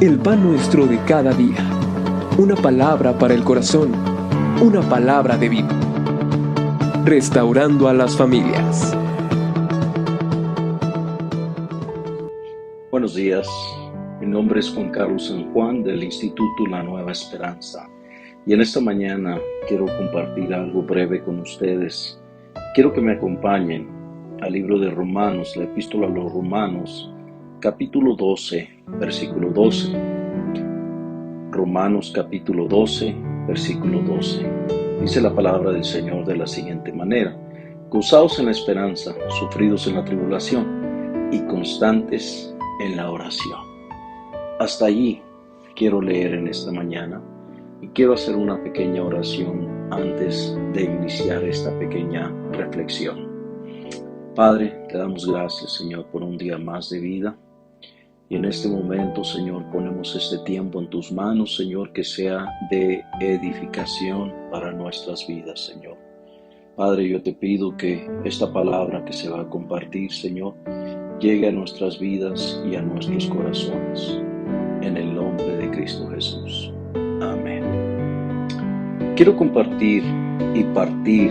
El pan nuestro de cada día. Una palabra para el corazón. Una palabra de vida. Restaurando a las familias. Buenos días, mi nombre es Juan Carlos San Juan del Instituto La Nueva Esperanza y en esta mañana quiero compartir algo breve con ustedes. Quiero que me acompañen al libro de Romanos, la epístola a los Romanos, capítulo 12, versículo 12. Romanos capítulo 12, versículo 12. Dice la palabra del Señor de la siguiente manera: gozaos en la esperanza, sufridos en la tribulación y constantes en la oración. Hasta allí quiero leer en esta mañana y quiero hacer una pequeña oración antes de iniciar esta pequeña reflexión. Padre, te damos gracias, Señor, por un día más de vida. Y en este momento, Señor, ponemos este tiempo en tus manos, Señor, que sea de edificación para nuestras vidas, Señor. Padre, yo te pido que esta palabra que se va a compartir, Señor, llegue a nuestras vidas y a nuestros corazones. En el nombre de Cristo Jesús. Amén. Quiero compartir y partir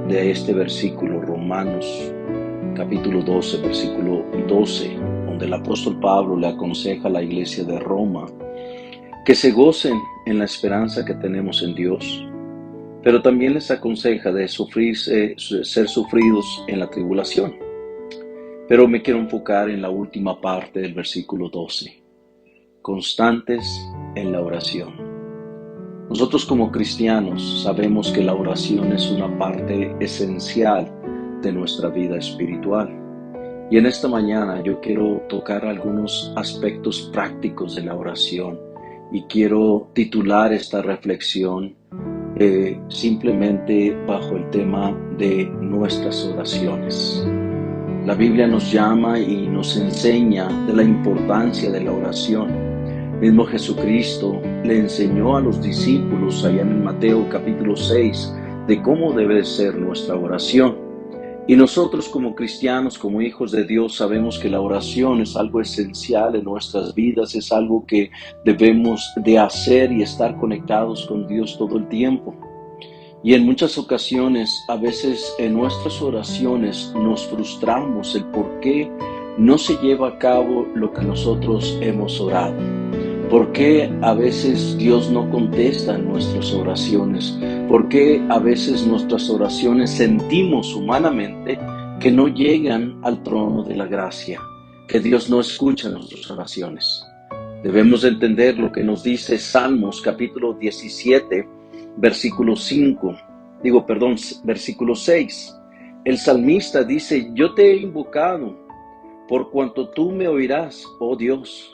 de este versículo, Romanos, capítulo 12, versículo 12, donde el apóstol Pablo le aconseja a la iglesia de Roma que se gocen en la esperanza que tenemos en Dios, pero también les aconseja de ser sufridos en la tribulación. Pero me quiero enfocar en la última parte del versículo 12. Constantes en la oración. Nosotros como cristianos sabemos que la oración es una parte esencial de nuestra vida espiritual. Y en esta mañana yo quiero tocar algunos aspectos prácticos de la oración y quiero titular esta reflexión simplemente bajo el tema de nuestras oraciones. La Biblia nos llama y nos enseña de la importancia de la oración. Mismo Jesucristo le enseñó a los discípulos allá en Mateo capítulo 6 de cómo debe ser nuestra oración. Y nosotros como cristianos, como hijos de Dios, sabemos que la oración es algo esencial en nuestras vidas, es algo que debemos de hacer y estar conectados con Dios todo el tiempo. Y en muchas ocasiones, a veces en nuestras oraciones nos frustramos el por qué no se lleva a cabo lo que nosotros hemos orado. ¿Por qué a veces Dios no contesta nuestras oraciones? ¿Por qué a veces nuestras oraciones sentimos humanamente que no llegan al trono de la gracia? Que Dios no escucha nuestras oraciones. Debemos entender lo que nos dice Salmos capítulo 17, versículo 6. El salmista dice: yo te he invocado, por cuanto tú me oirás, oh Dios.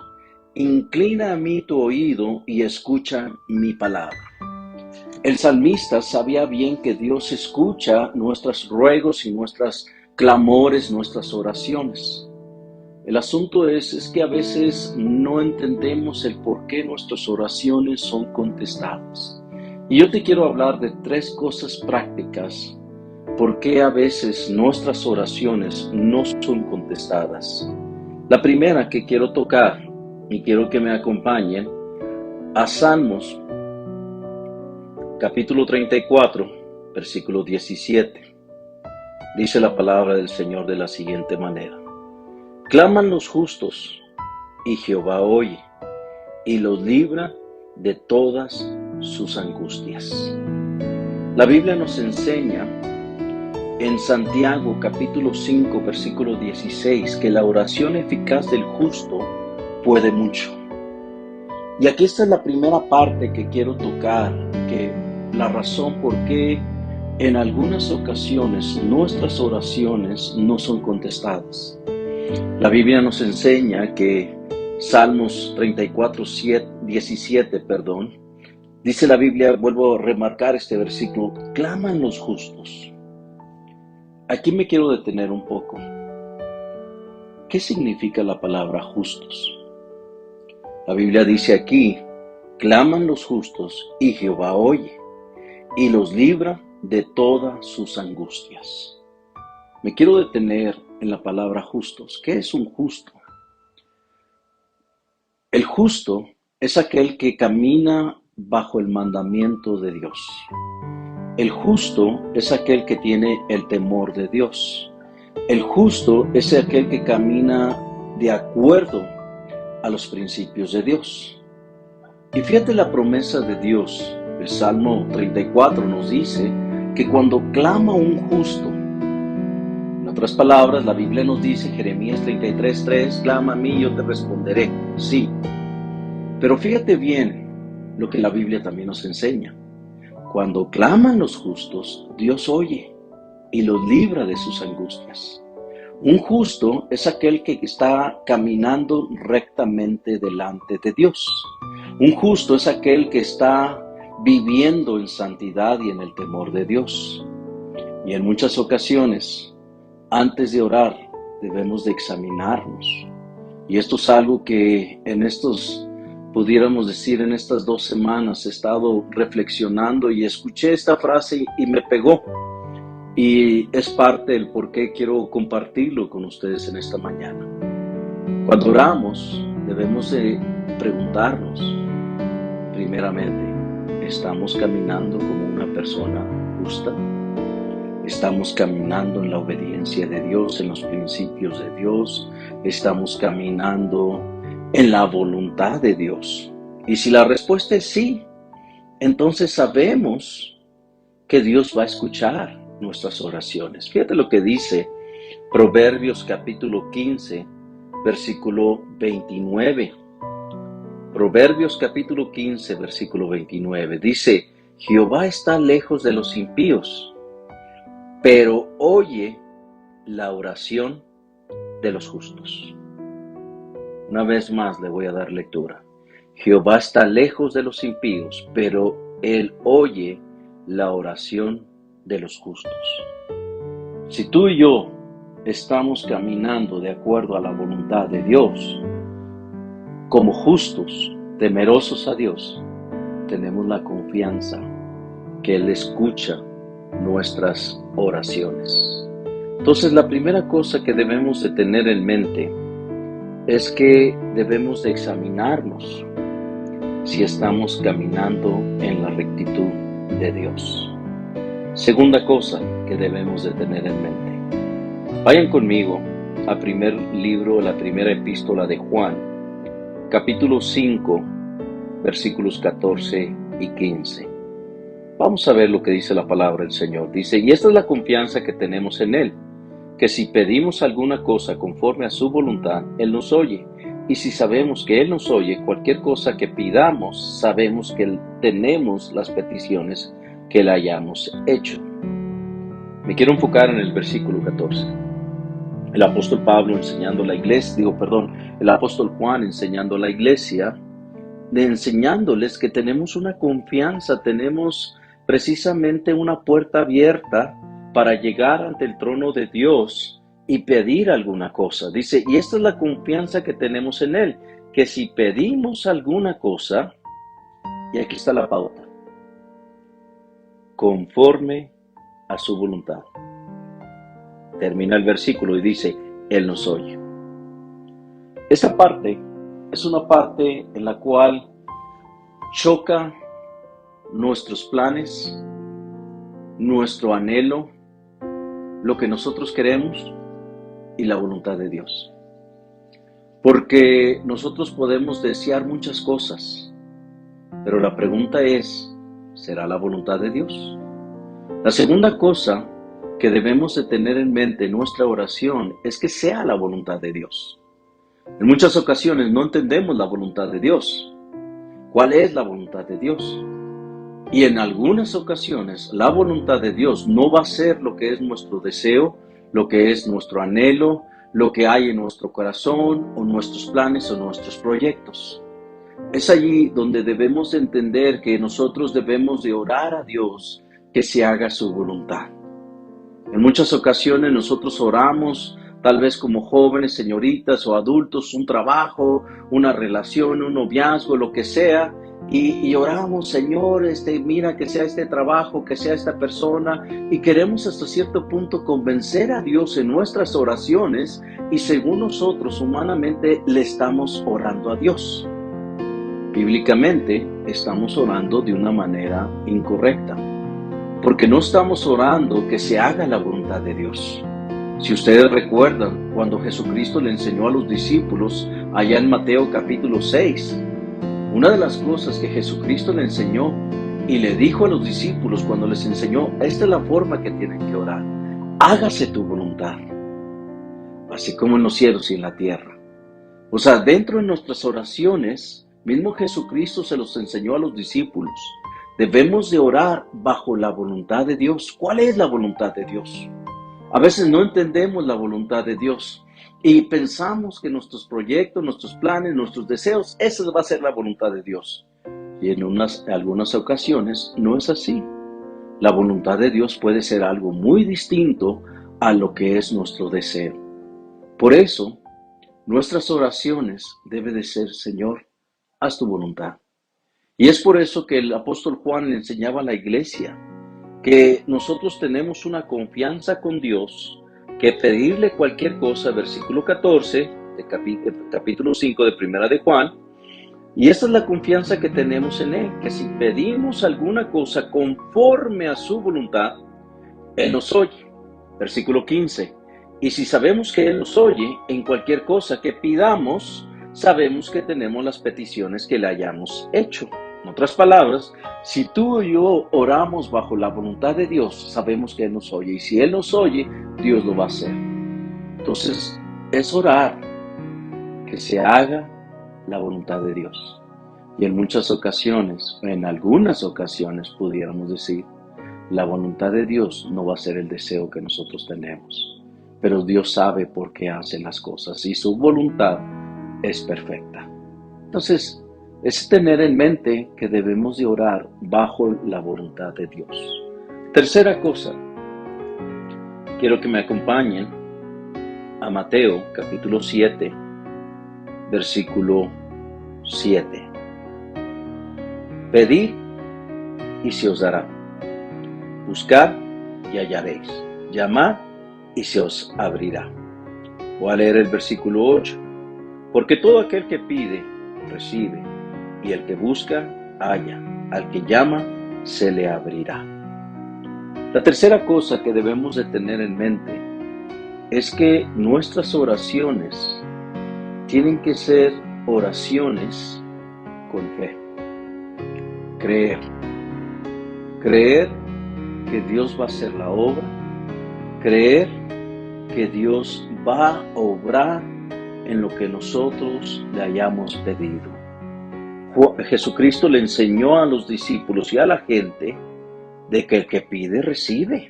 Inclina a mí tu oído y escucha mi palabra. El salmista sabía bien que Dios escucha nuestros ruegos y nuestros clamores, nuestras oraciones. El asunto es que a veces no entendemos el por qué nuestras oraciones son contestadas. Y yo te quiero hablar de 3 cosas prácticas por qué a veces nuestras oraciones no son contestadas. La primera que quiero tocar, y quiero que me acompañen a Salmos, capítulo 34, versículo 17. Dice la palabra del Señor de la siguiente manera: claman los justos, y Jehová oye, y los libra de todas sus angustias. La Biblia nos enseña en Santiago, capítulo 5, versículo 16, que la oración eficaz del justo puede mucho. Y aquí está la primera parte que quiero tocar, que la razón por qué en algunas ocasiones nuestras oraciones no son contestadas. La Biblia nos enseña que Salmos 34, 17, dice la Biblia, vuelvo a remarcar este versículo: claman los justos. Aquí me quiero detener un poco. ¿Qué significa la palabra justos? La Biblia dice aquí: claman los justos y Jehová oye y los libra de todas sus angustias. Me quiero detener en la palabra justos. ¿Qué es un justo? El justo es aquel que camina bajo el mandamiento de Dios. El justo es aquel que tiene el temor de Dios. El justo es aquel que camina de acuerdo a los principios de Dios. Y fíjate la promesa de Dios. El Salmo 34 nos dice que cuando clama un justo, en otras palabras, la Biblia nos dice, Jeremías 33:3, clama a mí y yo te responderé. Sí, pero fíjate bien lo que la Biblia también nos enseña. Cuando claman los justos, Dios oye y los libra de sus angustias. Un justo es aquel que está caminando rectamente delante de Dios. Un justo es aquel que está viviendo en santidad y en el temor de Dios. Y en muchas ocasiones, antes de orar, debemos de examinarnos. Y esto es algo que pudiéramos decir, en estas 2 semanas he estado reflexionando y escuché esta frase y me pegó. Y es parte del por qué quiero compartirlo con ustedes en esta mañana. Cuando oramos, debemos de preguntarnos, primeramente, ¿estamos caminando como una persona justa? ¿Estamos caminando en la obediencia de Dios, en los principios de Dios? ¿Estamos caminando en la voluntad de Dios? Y si la respuesta es sí, entonces sabemos que Dios va a escuchar nuestras oraciones. Fíjate lo que dice Proverbios capítulo 15, versículo 29. Proverbios capítulo 15, versículo 29. Dice, Jehová está lejos de los impíos, pero oye la oración de los justos. Una vez más le voy a dar lectura. Jehová está lejos de los impíos, pero Él oye la oración de los justos. Si tú y yo estamos caminando de acuerdo a la voluntad de Dios, como justos, temerosos a Dios, tenemos la confianza que Él escucha nuestras oraciones. Entonces, la primera cosa que debemos de tener en mente es que debemos de examinarnos si estamos caminando en la rectitud de Dios. Segunda cosa que debemos de tener en mente. Vayan conmigo al primer libro, la primera epístola de Juan, capítulo 5, versículos 14 y 15. Vamos a ver lo que dice la palabra del Señor. Dice, y esta es la confianza que tenemos en Él, que si pedimos alguna cosa conforme a su voluntad, Él nos oye. Y si sabemos que Él nos oye, cualquier cosa que pidamos, sabemos que tenemos las peticiones que le hayamos hecho. Me quiero enfocar en el versículo 14. El apóstol Pablo enseñando a la iglesia, el apóstol Juan enseñando a la iglesia, enseñándoles que tenemos una confianza, tenemos precisamente una puerta abierta para llegar ante el trono de Dios y pedir alguna cosa. Dice, y esta es la confianza que tenemos en Él, que si pedimos alguna cosa, y aquí está la pauta, conforme a su voluntad. Termina el versículo y dice, Él nos oye. Esta parte es una parte en la cual choca nuestros planes, nuestro anhelo, lo que nosotros queremos y la voluntad de Dios. Porque nosotros podemos desear muchas cosas, pero la pregunta es, ¿será la voluntad de Dios? La segunda cosa que debemos de tener en mente en nuestra oración es que sea la voluntad de Dios. En muchas ocasiones no entendemos la voluntad de Dios. ¿Cuál es la voluntad de Dios? Y en algunas ocasiones la voluntad de Dios no va a ser lo que es nuestro deseo, lo que es nuestro anhelo, lo que hay en nuestro corazón o nuestros planes o nuestros proyectos. Es allí donde debemos entender que nosotros debemos de orar a Dios que se haga su voluntad. En muchas ocasiones nosotros oramos, tal vez como jóvenes, señoritas o adultos, un trabajo, una relación, un noviazgo, lo que sea, y oramos, Señor, mira que sea este trabajo, que sea esta persona, y queremos hasta cierto punto convencer a Dios en nuestras oraciones, y según nosotros humanamente le estamos orando a Dios. Bíblicamente estamos orando de una manera incorrecta, porque no estamos orando que se haga la voluntad de Dios. Si ustedes recuerdan, cuando Jesucristo le enseñó a los discípulos allá en Mateo capítulo 6, una de las cosas que Jesucristo le enseñó y le dijo a los discípulos cuando les enseñó, esta es la forma que tienen que orar: hágase tu voluntad, así como en los cielos y en la tierra. O sea, dentro de nuestras oraciones, mismo Jesucristo se los enseñó a los discípulos. Debemos de orar bajo la voluntad de Dios. ¿Cuál es la voluntad de Dios? A veces no entendemos la voluntad de Dios y pensamos que nuestros proyectos, nuestros planes, nuestros deseos, esa va a ser la voluntad de Dios. Y en algunas ocasiones no es así. La voluntad de Dios puede ser algo muy distinto a lo que es nuestro deseo. Por eso, nuestras oraciones deben de ser: Señor, haz tu voluntad. Y es por eso que el apóstol Juan le enseñaba a la iglesia que nosotros tenemos una confianza con Dios, que pedirle cualquier cosa, versículo 14 de capítulo 5 de Primera de Juan, y esta es la confianza que tenemos en Él, que si pedimos alguna cosa conforme a su voluntad, Él nos oye. Versículo 15, y si sabemos que Él nos oye, en cualquier cosa que pidamos, sabemos que tenemos las peticiones que le hayamos hecho. En otras palabras, si tú y yo oramos bajo la voluntad de Dios, sabemos que Él nos oye. Y si Él nos oye, Dios lo va a hacer. Entonces, es orar que se haga la voluntad de Dios. Y en muchas ocasiones, en algunas ocasiones, pudiéramos decir, la voluntad de Dios no va a ser el deseo que nosotros tenemos. Pero Dios sabe por qué hace las cosas y su voluntad es perfecta. Entonces, es tener en mente que debemos de orar bajo la voluntad de Dios. Tercera cosa, quiero que me acompañen a Mateo capítulo 7, versículo 7. Pedid y se os dará. Buscad y hallaréis. Llamad y se os abrirá. Voy a leer el versículo 8. Porque todo aquel que pide, recibe, y el que busca, halla. Al que llama, se le abrirá. La tercera cosa que debemos de tener en mente es que nuestras oraciones tienen que ser oraciones con fe. Creer que Dios va a hacer la obra, creer que Dios va a obrar en lo que nosotros le hayamos pedido. Jesucristo le enseñó a los discípulos y a la gente de que el que pide recibe,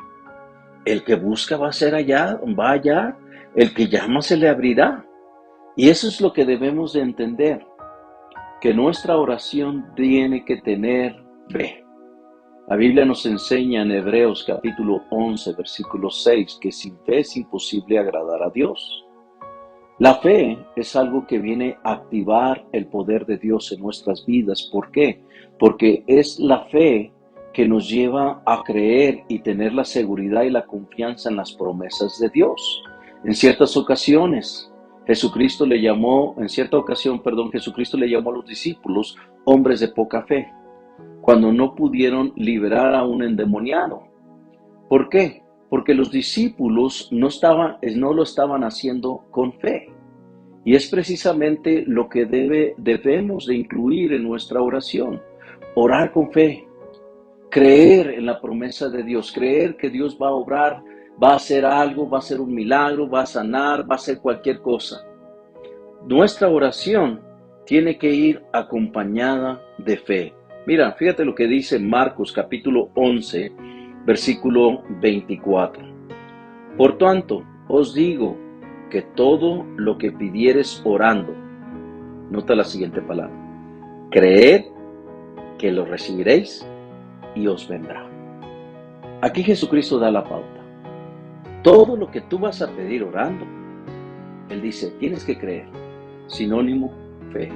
el que busca va a hallar, el que llama se le abrirá. Y eso es lo que debemos de entender, que nuestra oración tiene que tener fe. La Biblia nos enseña en Hebreos capítulo 11, versículo 6, que sin fe es imposible agradar a Dios. La fe es algo que viene a activar el poder de Dios en nuestras vidas. ¿Por qué? Porque es la fe que nos lleva a creer y tener la seguridad y la confianza en las promesas de Dios. En ciertas ocasiones, Jesucristo le llamó a los discípulos hombres de poca fe, cuando no pudieron liberar a un endemoniado. ¿Por qué? Porque los discípulos no lo estaban haciendo con fe. Y es precisamente lo que debemos de incluir en nuestra oración. Orar con fe. Creer en la promesa de Dios. Creer que Dios va a obrar, va a hacer algo, va a hacer un milagro, va a sanar, va a hacer cualquier cosa. Nuestra oración tiene que ir acompañada de fe. Mira, fíjate lo que dice Marcos capítulo 11, versículo 24. Por tanto, os digo que todo lo que pidiereis orando, nota la siguiente palabra, creed que lo recibiréis y os vendrá. Aquí Jesucristo da la pauta. Todo lo que tú vas a pedir orando, Él dice, tienes que creer, sinónimo, fe.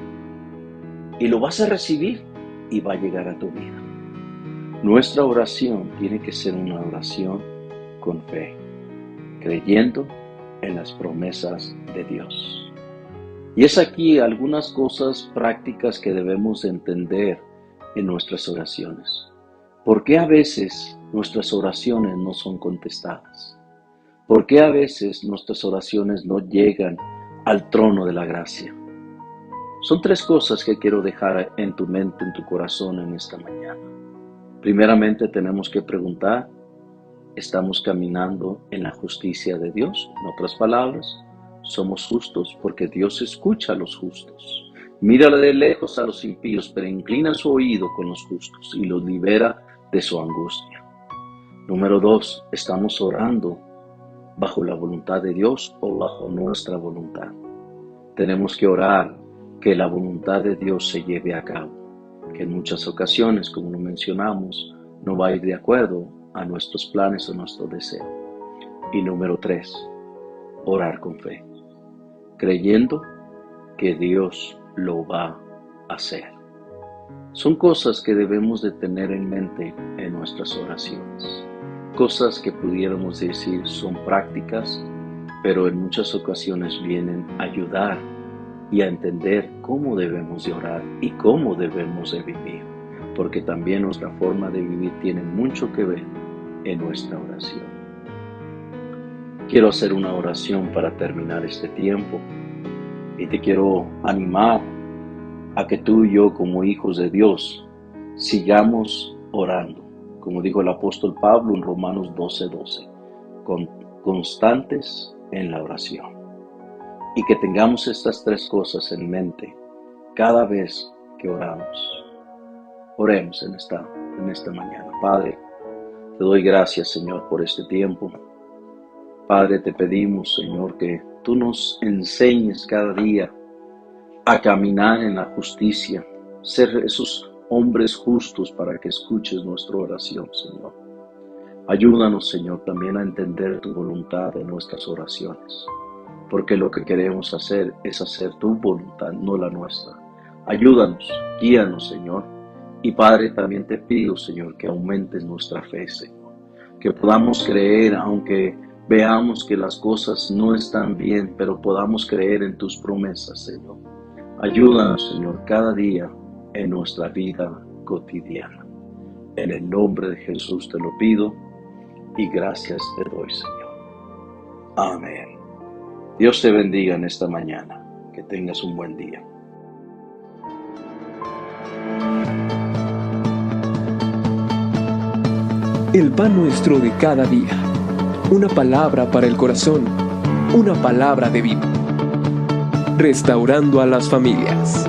Y lo vas a recibir y va a llegar a tu vida. Nuestra oración tiene que ser una oración con fe, creyendo en las promesas de Dios. Y es aquí algunas cosas prácticas que debemos de entender en nuestras oraciones. ¿Por qué a veces nuestras oraciones no son contestadas? ¿Por qué a veces nuestras oraciones no llegan al trono de la gracia? Son tres cosas que quiero dejar en tu mente, en tu corazón en esta mañana. Primeramente tenemos que preguntar, ¿estamos caminando en la justicia de Dios? En otras palabras, somos justos porque Dios escucha a los justos. Mira de lejos a los impíos, pero inclina su oído con los justos y los libera de su angustia. Número 2, ¿estamos orando bajo la voluntad de Dios o bajo nuestra voluntad? Tenemos que orar que la voluntad de Dios se lleve a cabo, que en muchas ocasiones, como lo mencionamos, no va a ir de acuerdo a nuestros planes o nuestro deseo. Y número 3, orar con fe, creyendo que Dios lo va a hacer. Son cosas que debemos de tener en mente en nuestras oraciones. Cosas que pudiéramos decir son prácticas, pero en muchas ocasiones vienen a ayudar y a entender cómo debemos de orar y cómo debemos de vivir, porque también nuestra forma de vivir tiene mucho que ver en nuestra oración. Quiero hacer una oración para terminar este tiempo y te quiero animar a que tú y yo, como hijos de Dios, sigamos orando, como dijo el apóstol Pablo en Romanos 12:12, constantes en la oración. Y que tengamos estas tres cosas en mente cada vez que oramos. Oremos en esta mañana. Padre, te doy gracias, Señor, por este tiempo. Padre, te pedimos, Señor, que tú nos enseñes cada día a caminar en la justicia, ser esos hombres justos para que escuches nuestra oración, Señor. Ayúdanos, Señor, también a entender tu voluntad en nuestras oraciones, porque lo que queremos hacer es hacer tu voluntad, no la nuestra. Ayúdanos, guíanos, Señor. Y Padre, también te pido, Señor, que aumentes nuestra fe, Señor, que podamos creer, aunque veamos que las cosas no están bien, pero podamos creer en tus promesas, Señor. Ayúdanos, Señor, cada día en nuestra vida cotidiana. En el nombre de Jesús te lo pido y gracias te doy, Señor. Amén. Dios te bendiga en esta mañana. Que tengas un buen día. El pan nuestro de cada día. Una palabra para el corazón. Una palabra de vida. Restaurando a las familias.